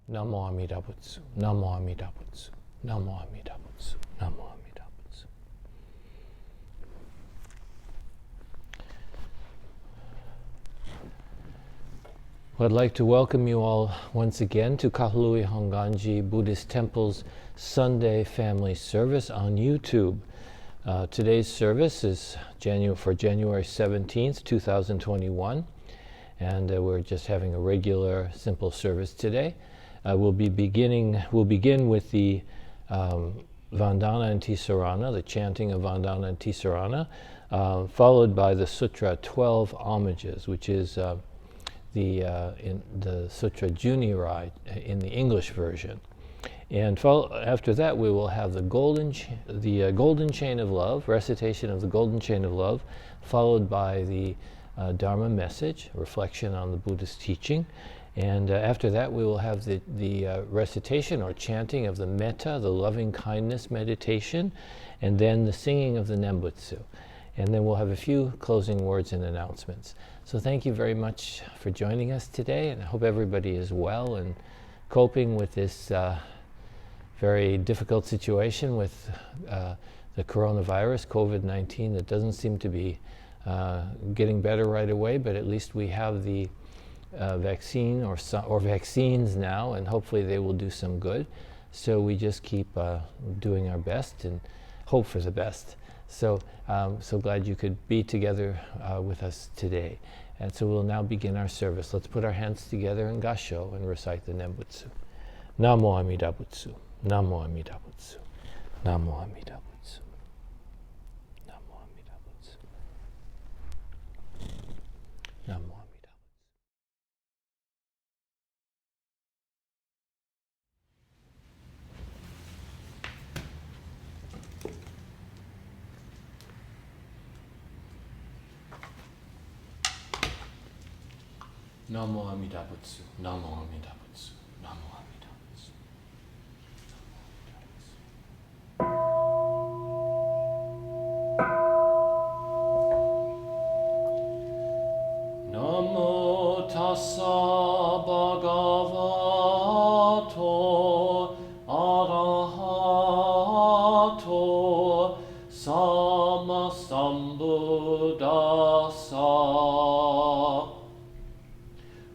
Namo Amida Butsu, Namo Amida Butsu, Namo Amida Butsu, Namo Amida Butsu. Well, I'd like to welcome you all once again to Kahului Hongwanji Buddhist Temple's Sunday Family Service on YouTube. Today's service is for January 17th, 2021, and we're just having a regular, simple service today. We'll begin with the Vandana and Tisarana, the chanting of Vandana and Tisarana, followed by the Sutra 12 Homages, which is in the Sutra Junirai in the English version. And after that, we will have the Golden Chain of Love, recitation of the Golden Chain of Love, followed by the Dharma message, reflection on the Buddhist teaching. And after that, we will have the recitation or chanting of the metta, the loving kindness meditation, and then the singing of the Nembutsu. And then we'll have a few closing words and announcements. So thank you very much for joining us today, and I hope everybody is well and coping with this very difficult situation with the coronavirus, COVID-19, that doesn't seem to be getting better right away, but at least we have the vaccine or vaccines now, and hopefully they will do some good. So we just keep doing our best and hope for the best. So so glad you could be together with us today. And so we'll now begin our service. Let's put our hands together in Gasho and recite the Nembutsu. Namo Amida Butsu, Namo Amida Butsu, Namo Amida Butsu, Namo Amida Butsu, Namo Amida. Namo Amida Butsu, Namo Amida Butsu, Namo Amida Butsu. Namo tassa bhagavato arahato sammasambuddhassa.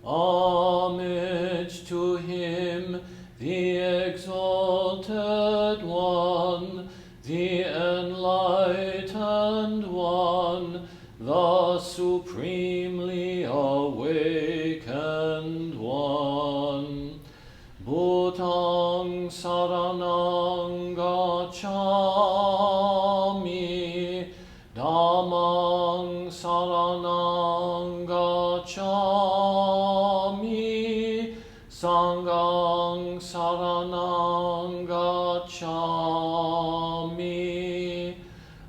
Homage to him, the exalted one, the enlightened one, the supremely awakened one. Bhutang saranang gacchami, dhammang saranang gacchami, sanghang saranang gacchami.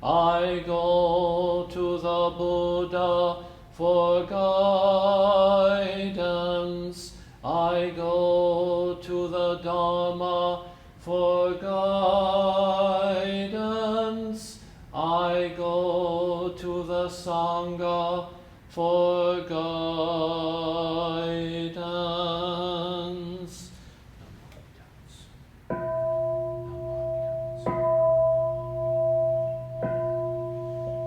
I go to the Buddha for guidance. I go to the Dharma for guidance. I go to the Sangha for guidance.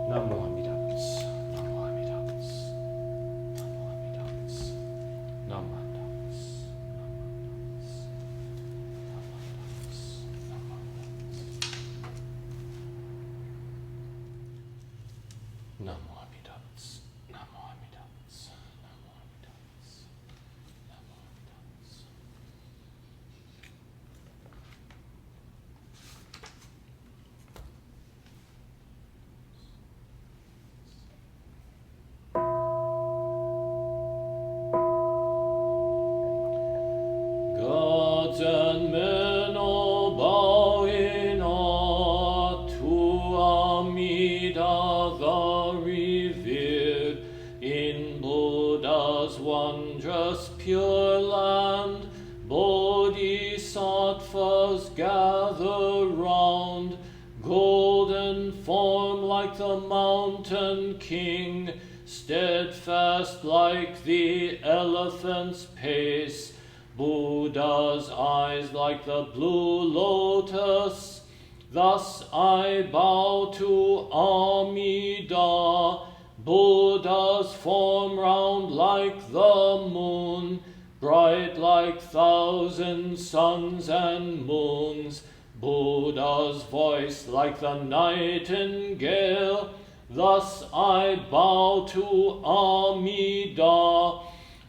Namo Amida Butsu, Namo Amida Butsu, Namo Amida Butsu, Namo Amida Butsu, Namo Amida Butsu, Namo Amida Butsu, Namo Amida Butsu, Namo Amida Butsu, Namo Amida Butsu. Gods and men all bow in awe to Amida the revered. In Buddha's wondrous pure land, bodhisattvas gather round. Golden form like the mountain king, steadfast like the elephant's pace, Buddha's eyes like the blue lotus. Thus I bow to Amida. Buddha's form round like the moon, bright like 1,000 suns and moons. Buddha's voice like the nightingale. Thus I bow to Amida.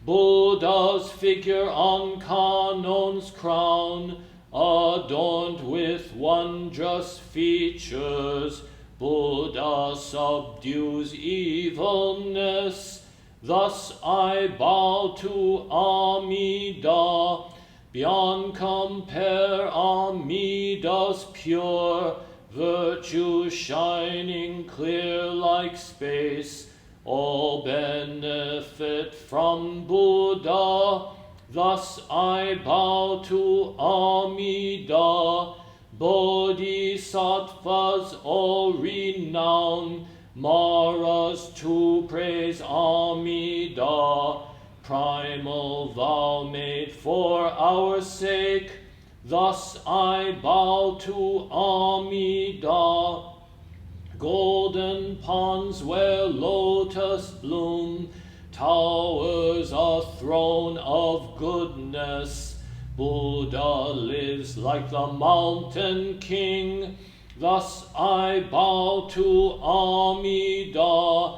Buddha's figure on Kanon's crown, adorned with wondrous features. Buddha subdues evilness. Thus I bow to Amida. Beyond compare, Amida's pure virtue shining clear like space. All benefit from Buddha. Thus I bow to Amida. Bodhisattvas all renown, Maras to praise Amida. Primal vow made for our sake. Thus I bow to Amida. Golden ponds where lotus bloom, towers a throne of goodness. Buddha lives like the mountain king. Thus I bow to Amida.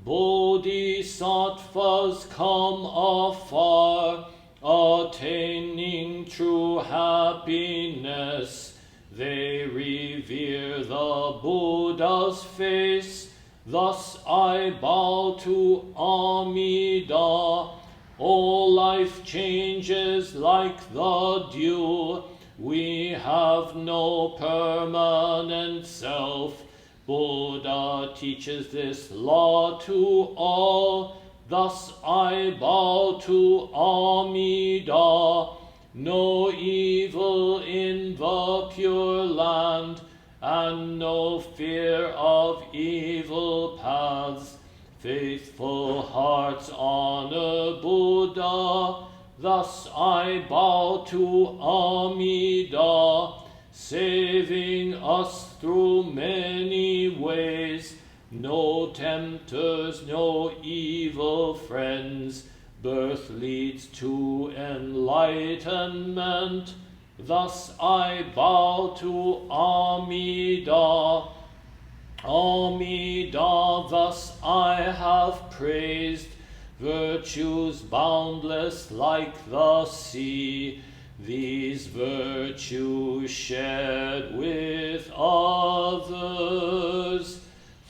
Bodhisattvas come afar, attaining true happiness. They revere the Buddha's face. Thus I bow to Amida. All life changes like the dew. We have no permanent self. Buddha teaches this law to all. Thus I bow to Amida. No evil in the Pure Land, and no fear of evil paths. Faithful hearts honor Buddha. Thus I bow to Amida, saving us through many ways. No tempters, no evil friends. Birth leads to enlightenment. Thus I bow to Amida. Amida, thus I have praised virtues boundless like the sea. These virtues shared with others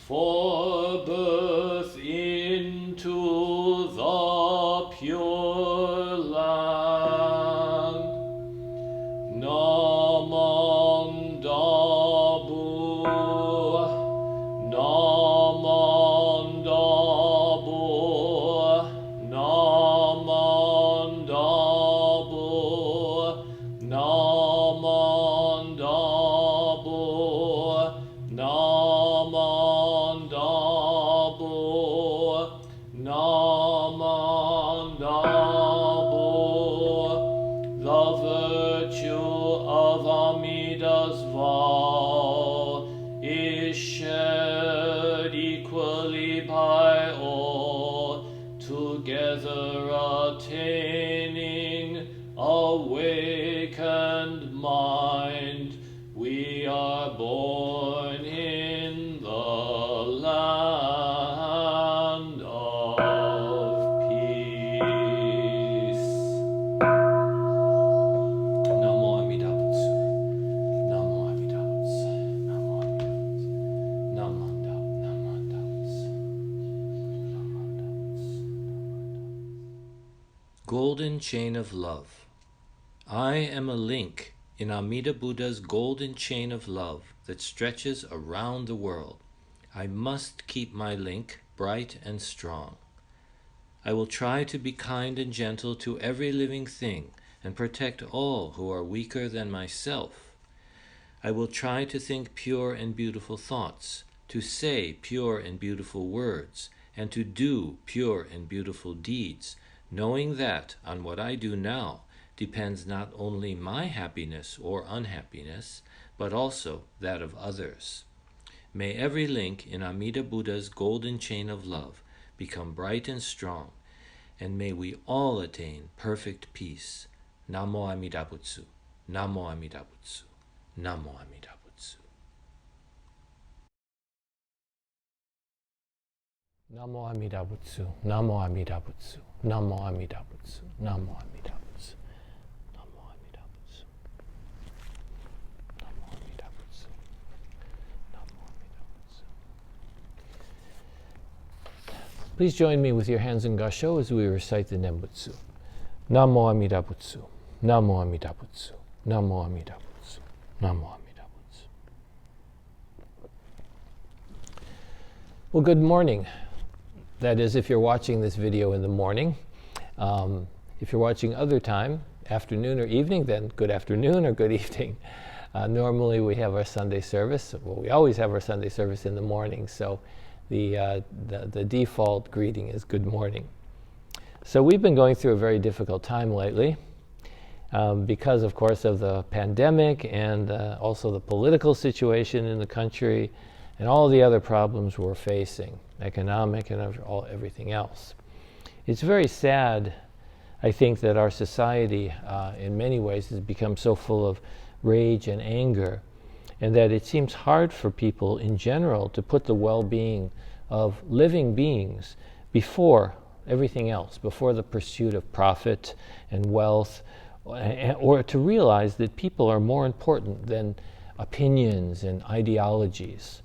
for birth into the Pure Land. Naman Dabu, Naman Dabu, Naman Dabu, Naman Dabu, Naman Dabu, Naman Dabu. The virtue of Amida's vow is shared equally by all, together attaining awakened mind. We are born in the land of peace. Namo Amida Butsu. Namo Amida Butsu. Namo Amida Butsu. Namanda. Namanda Butsu. Namanda Butsu. Golden Chain of Love. I am a link in Amida Buddha's golden chain of love that stretches around the world. I must keep my link bright and strong. I will try to be kind and gentle to every living thing and protect all who are weaker than myself. I will try to think pure and beautiful thoughts, to say pure and beautiful words, and to do pure and beautiful deeds, knowing that on what I do now depends not only my happiness or unhappiness, but also that of others. May every link in Amida Buddha's golden chain of love become bright and strong, and may we all attain perfect peace. Namo Amida Butsu. Namo Amida Butsu. Namo Amida Butsu. Namo Amida Butsu. Namo Amida Butsu. Namo Amida Butsu. Namo Amida Butsu. Namo Amida Butsu. Namo Amida Butsu. Namo Amida Butsu. Please join me with your hands in Gasho as we recite the Nembutsu. Namo Amida Butsu. Namo Amida Butsu. Namo Amida Butsu. Namo Amida Butsu. Well, good morning. That is, if you're watching this video in the morning. If you're watching other time, afternoon or evening, then good afternoon or good evening. Normally we have our Sunday service. Well, we always have our Sunday service in the morning, so the default greeting is good morning. So we've been going through a very difficult time lately because, of course, of the pandemic and also the political situation in the country and all the other problems we're facing, economic and everything else. It's very sad, I think, that our society in many ways has become so full of rage and anger, and that it seems hard for people in general to put the well-being of living beings before everything else, before the pursuit of profit and wealth, or to realize that people are more important than opinions and ideologies.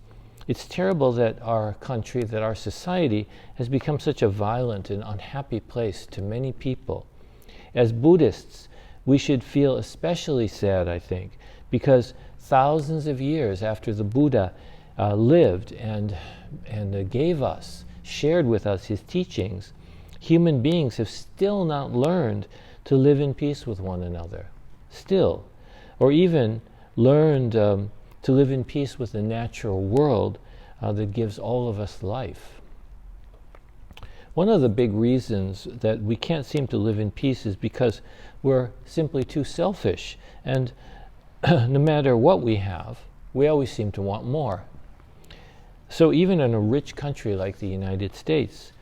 It's terrible that our country, that our society has become such a violent and unhappy place to many people. As Buddhists, we should feel especially sad, I think, because thousands of years after the Buddha lived and gave us, shared with us his teachings, human beings have still not learned to live in peace with one another. Still. Or even learned to live in peace with the natural world that gives all of us life. One of the big reasons that we can't seem to live in peace is because we're simply too selfish. And no matter what we have, we always seem to want more. So even in a rich country like the United States,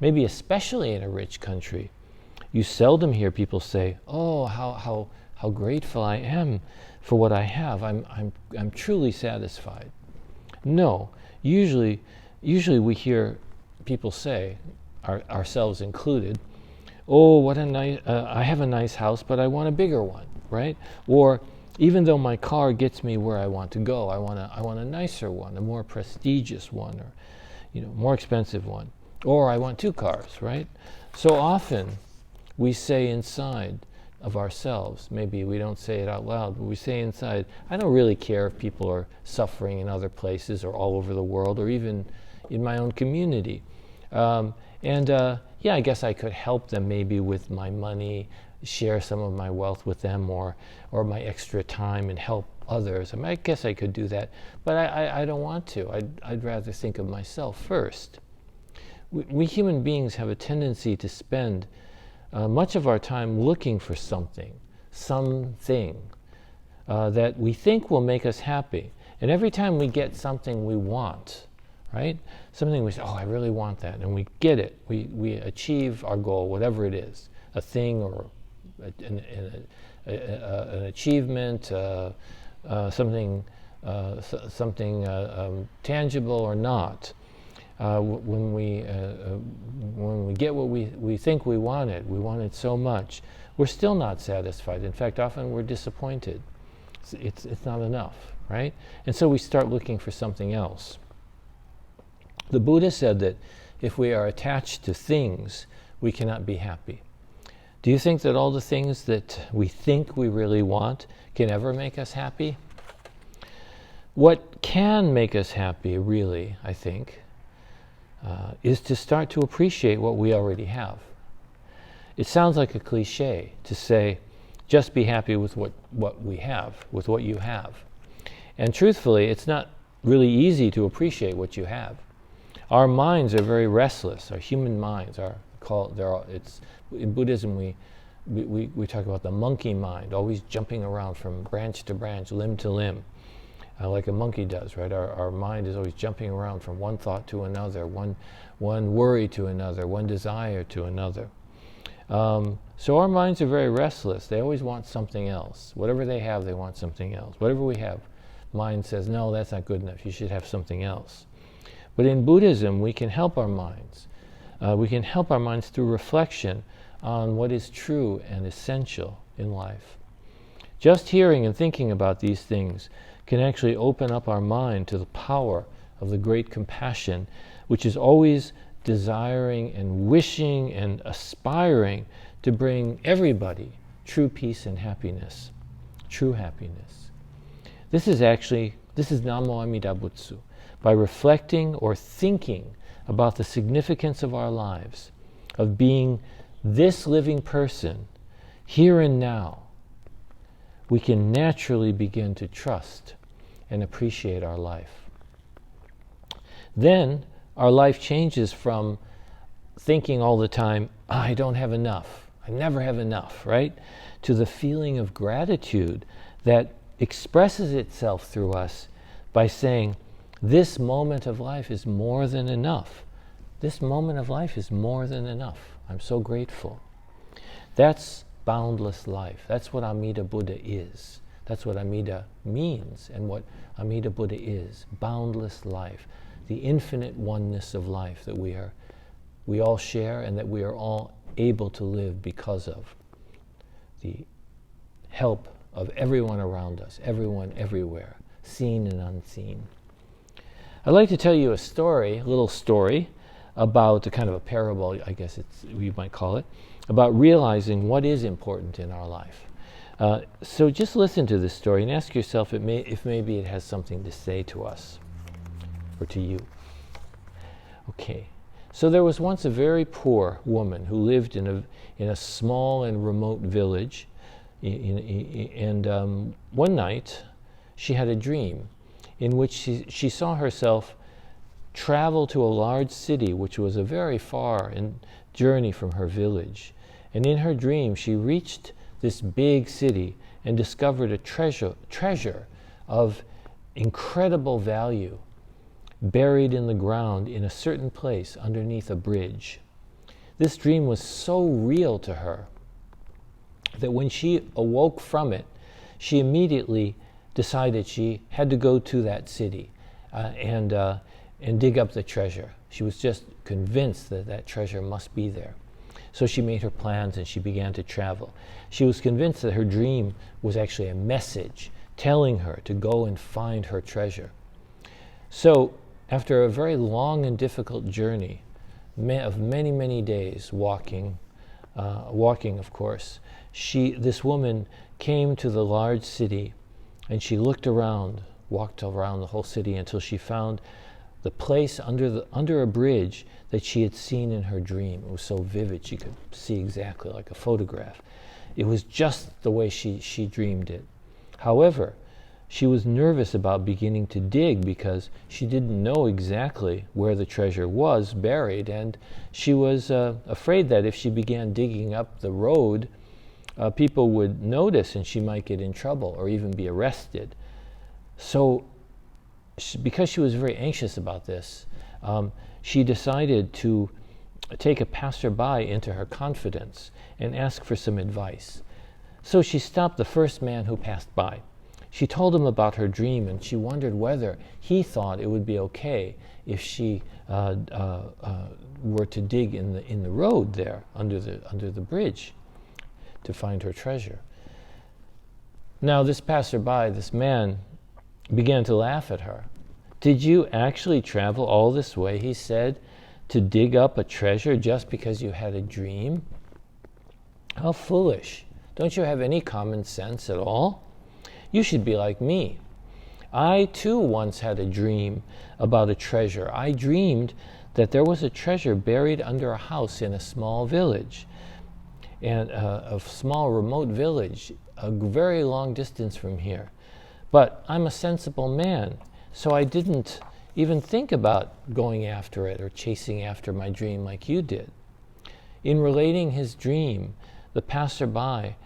maybe especially in a rich country, you seldom hear people say, "Oh, how grateful I am for what I have. I'm truly satisfied." No, usually we hear people say, ourselves included, "Oh, what a nice! I have a nice house, but I want a bigger one," right? Or even though my car gets me where I want to go, I want a nicer one, a more prestigious one, or more expensive one. Or I want two cars, right? So often we say inside of ourselves, maybe we don't say it out loud, but we say inside, I don't really care if people are suffering in other places or all over the world or even in my own community. Yeah, I guess I could help them maybe with my money, share some of my wealth with them, or my extra time and help others. I mean, I guess I could do that, but I don't want to. I'd rather think of myself first. We human beings have a tendency to spend much of our time looking for something that we think will make us happy. And every time we get something we want, right? Something we say, "Oh, I really want that," and we get it. We achieve our goal, whatever it is, a thing or an achievement, something tangible or not. When we get what we think we wanted so much, we're still not satisfied. In fact, often we're disappointed. It's not enough, right? And so we start looking for something else. The Buddha said that if we are attached to things, we cannot be happy. Do you think that all the things that we think we really want can ever make us happy? What can make us happy, really, I think, is to start to appreciate what we already have. It sounds like a cliche to say, just be happy with what we have, with what you have. And truthfully, it's not really easy to appreciate what you have. Our minds are very restless. Our human minds are called. In Buddhism, we we talk about the monkey mind, always jumping around from branch to branch, limb to limb, like a monkey does, right? Our mind is always jumping around from one thought to another, one worry to another, one desire to another. So our minds are very restless. They always want something else. Whatever they have, they want something else. Whatever we have, mind says, no, that's not good enough. You should have something else. But in Buddhism, we can help our minds. We can help our minds through reflection on what is true and essential in life. Just hearing and thinking about these things can actually open up our mind to the power of the great compassion, which is always desiring and wishing and aspiring to bring everybody true peace and happiness, true happiness. This is Namo Amida Butsu. By reflecting or thinking about the significance of our lives, of being this living person, here and now, we can naturally begin to trust and appreciate our life. Then our life changes from thinking all the time, I don't have enough, I never have enough, right? To the feeling of gratitude that expresses itself through us by saying, this moment of life is more than enough. This moment of life is more than enough. I'm so grateful. That's boundless life. That's what Amida Buddha is. That's what Amida means and what Amida Buddha is. Boundless life. The infinite oneness of life that we all share and that we are all able to live because of the help of everyone around us, everyone everywhere, seen and unseen. I'd like to tell you a little story about a kind of a parable, I guess you might call it, about realizing what is important in our life. So just listen to this story and ask yourself if maybe it has something to say to us or to you. Okay, so there was once a very poor woman who lived in a small and remote village, and one night she had a dream in which she saw herself travel to a large city, which was a very far journey from her village. And in her dream, she reached this big city and discovered a treasure of incredible value buried in the ground in a certain place underneath a bridge. This dream was so real to her that when she awoke from it, she immediately decided she had to go to that city and dig up the treasure. She was just convinced that that treasure must be there. So she made her plans and she began to travel. She was convinced that her dream was actually a message telling her to go and find her treasure. So after a very long and difficult journey of many, many days walking of course, this woman came to the large city and she walked around the whole city until she found the place under a bridge that she had seen in her dream. It was so vivid, she could see exactly like a photograph. It was just the way she dreamed it. However, she was nervous about beginning to dig because she didn't know exactly where the treasure was buried, and she was afraid that if she began digging up the road, people would notice and she might get in trouble or even be arrested. So because she was very anxious about this, she decided to take a passerby into her confidence and ask for some advice. So she stopped the first man who passed by. She told him about her dream, and she wondered whether he thought it would be okay if she were to dig in the road there under the bridge to find her treasure. Now this passerby, this man, began to laugh at her. "Did you actually travel all this way," he said, "to dig up a treasure just because you had a dream? How foolish. Don't you have any common sense at all? You should be like me. I too once had a dream about a treasure. I dreamed that there was a treasure buried under a house in a small village, and a small remote village, a very long distance from here. But I'm a sensible man, so I didn't even think about going after it or chasing after my dream like you did." In relating his dream, the passerby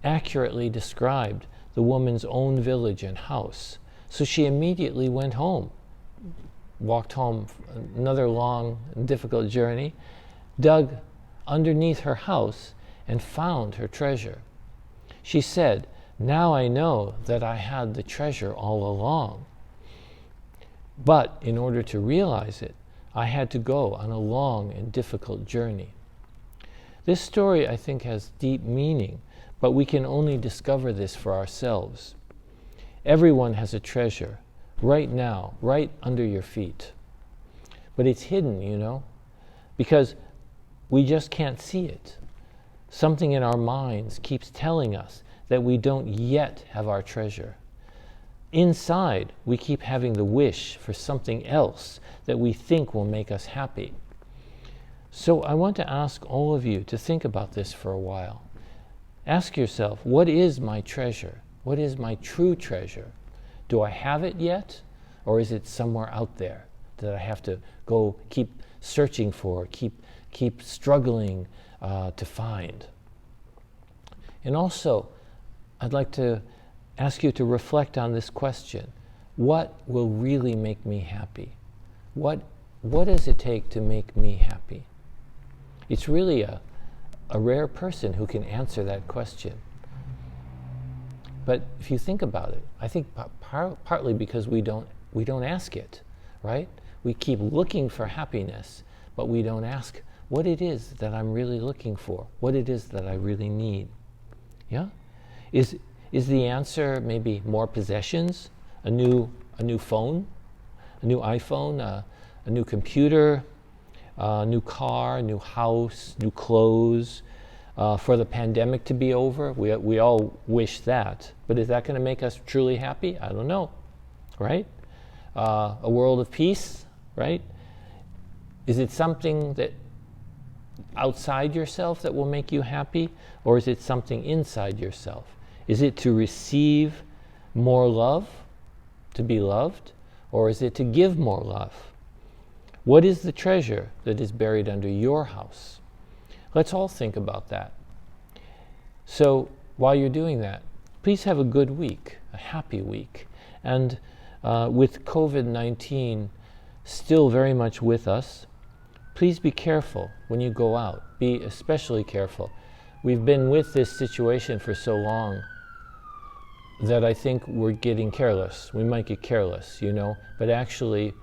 accurately described the woman's own village and house. So she immediately went home, walked home another long and difficult journey, dug underneath her house and found her treasure. She said, "Now I know that I had the treasure all along. But in order to realize it, I had to go on a long and difficult journey." This story, I think, has deep meaning, but we can only discover this for ourselves. Everyone has a treasure right now, right under your feet. But it's hidden, you know, because we just can't see it. Something in our minds keeps telling us that we don't yet have our treasure. Inside, we keep having the wish for something else that we think will make us happy. So I want to ask all of you to think about this for a while. Ask yourself, what is my treasure? What is my true treasure? Do I have it yet? Or is it somewhere out there that I have to go keep searching for, keep struggling to find? And also, I'd like to ask you to reflect on this question. What will really make me happy? What does it take to make me happy? It's really a rare person who can answer that question. But if you think about it, I think partly because we don't ask it, right? We keep looking for happiness, but we don't ask what it is that I'm really looking for, what it is that I really need. Yeah? Is the answer maybe more possessions, a new phone, a new iPhone, a new computer, a new car, new house, new clothes, for the pandemic to be over? We all wish that, but is that going to make us truly happy? I don't know, right? A world of peace, right? Is it something that outside yourself that will make you happy, or is it something inside yourself? Is it to receive more love, to be loved, or is it to give more love? What is the treasure that is buried under your house? Let's all think about that. So while you're doing that, please have a good week, a happy week. And with COVID-19 still very much with us, please be careful when you go out. Be especially careful. We've been with this situation for so long that I think we're getting careless. We might get careless, you know, but actually,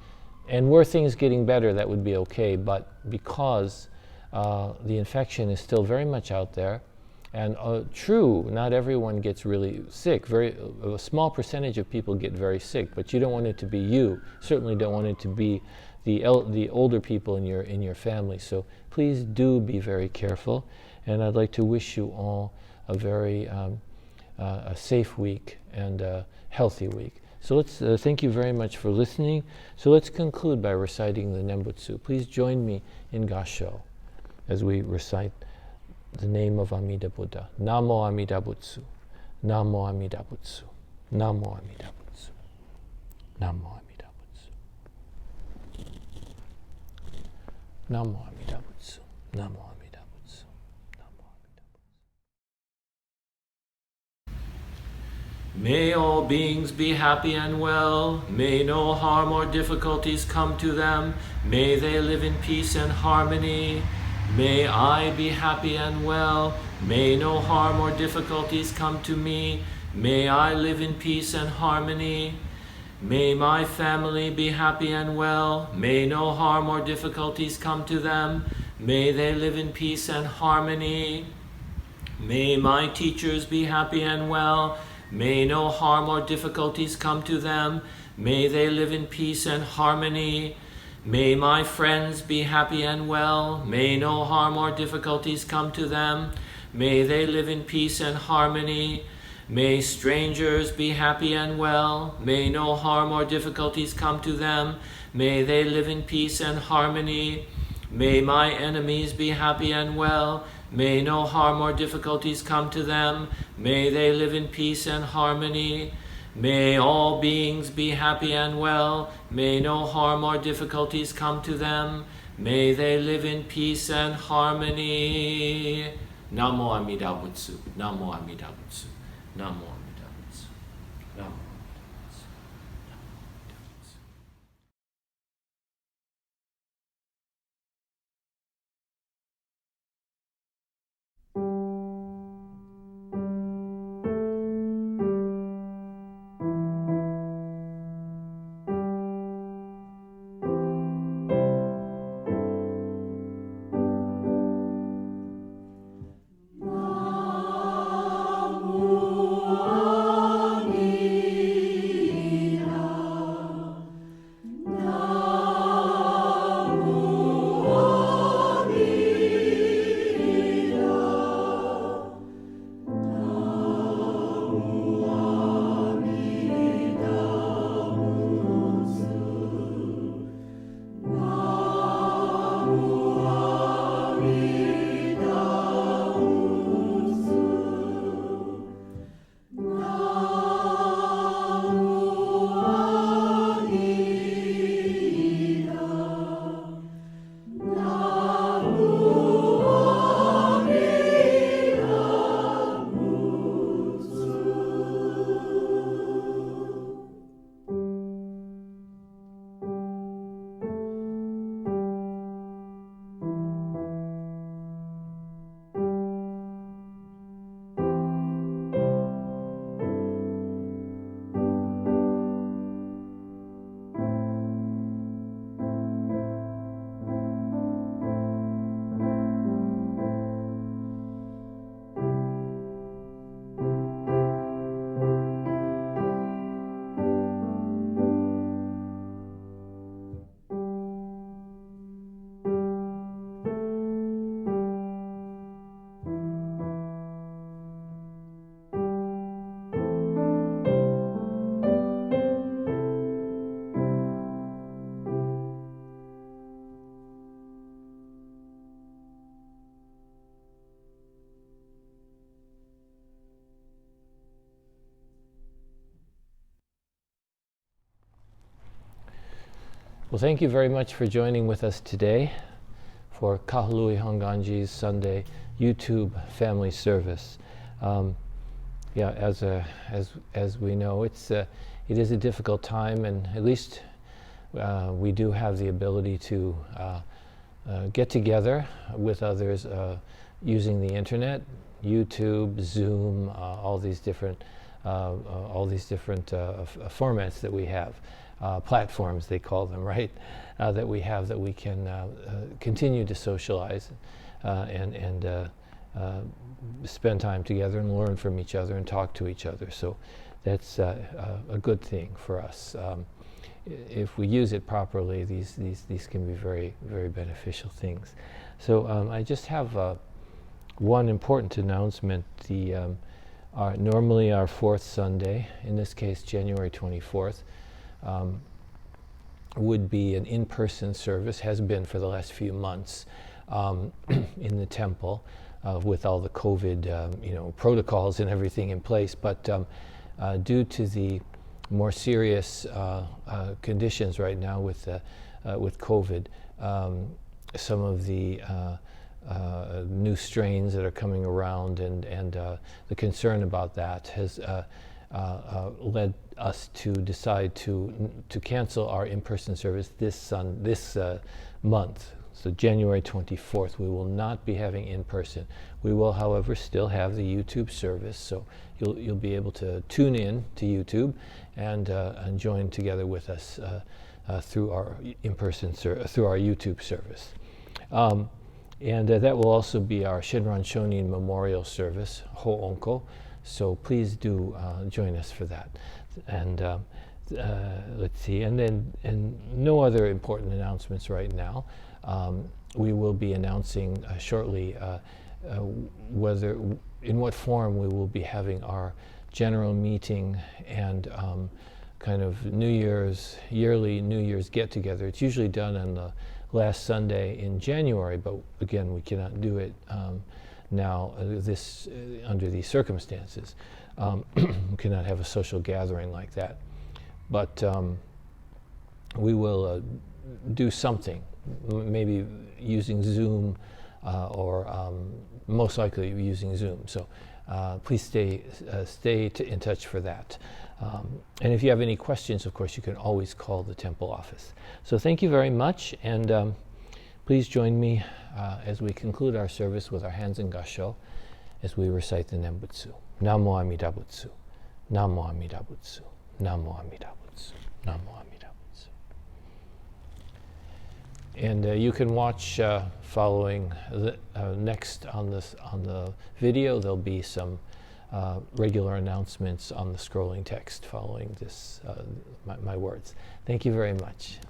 and were things getting better, that would be okay, but because the infection is still very much out there, and true, not everyone gets really sick. A small percentage of people get very sick, but you don't want it to be you. Certainly don't want it to be the older people in your family. So please do be very careful, and I'd like to wish you all a very a safe week and a healthy week. So let's thank you very much for listening. So let's conclude by reciting the Nembutsu. Please join me in Gasho as we recite the name of Amida Buddha. Namo Amida Butsu. Namo Amida Butsu. Namo Amida Butsu. Namo Amida Butsu. Namo Amida Butsu. Namo Amida Butsu. Namo Amida Butsu. May all beings be happy and well. May no harm or difficulties come to them. May they live in peace and harmony. May I be happy and well. May no harm or difficulties come to me. May I live in peace and harmony. May my family be happy and well. May no harm or difficulties come to them. May they live in peace and harmony. May my teachers be happy and well. May no harm or difficulties come to them. May they live in peace and harmony. May my friends be happy and well. May no harm or difficulties come to them. May they live in peace and harmony. May strangers be happy and well. May no harm or difficulties come to them. May they live in peace and harmony. May my enemies be happy and well. May no harm or difficulties come to them. May they live in peace and harmony. May all beings be happy and well. May no harm or difficulties come to them. May they live in peace and harmony. Namo Amida Butsu, Namo Amida Butsu, Namo Amida Butsu, Namo. Well, thank you very much for joining with us today for Kahului Hongwanji's Sunday YouTube family service. Yeah, as we know, it is a difficult time, and at least we do have the ability to get together with others using the internet, YouTube, Zoom, all these different formats that we have. Platforms, they call them, right? That we have, that we can continue to socialize and spend time together and learn from each other and talk to each other. So that's a good thing for us. If we use it properly, these can be very, very beneficial things. So I just have one important announcement. Normally our fourth Sunday, in this case January 24th, would be an in-person service, has been for the last few months in the temple with all the COVID protocols and everything in place. But due to the more serious conditions right now with COVID, some of the new strains that are coming around and the concern about that has led us to decide to cancel our in-person service this month. So January 24th, we will not be having in-person. We will, however, still have the YouTube service, so you'll be able to tune in to YouTube and join together with us through our in-person through our YouTube service. And that will also be our Shinran Shonin Memorial Service, Ho Onko. So please do join us for that. And let's see, and no other important announcements right now. We will be announcing shortly in what form we will be having our general meeting and kind of yearly New Year's get-together. It's usually done on the last Sunday in January, but again, we cannot do it now under these circumstances. We cannot have a social gathering like that. But we will do something, maybe using Zoom or most likely using Zoom. So please stay in touch for that. And if you have any questions, of course, you can always call the temple office. So thank you very much, and please join me as we conclude our service with our hands in Gassho as we recite the Nembutsu. Namo Amida Butsu. Namo Amida Butsu. Namo Amida Butsu. Namo Amida Butsu. And you can watch following next on the video. There'll be some regular announcements on the scrolling text following this my words. Thank you very much.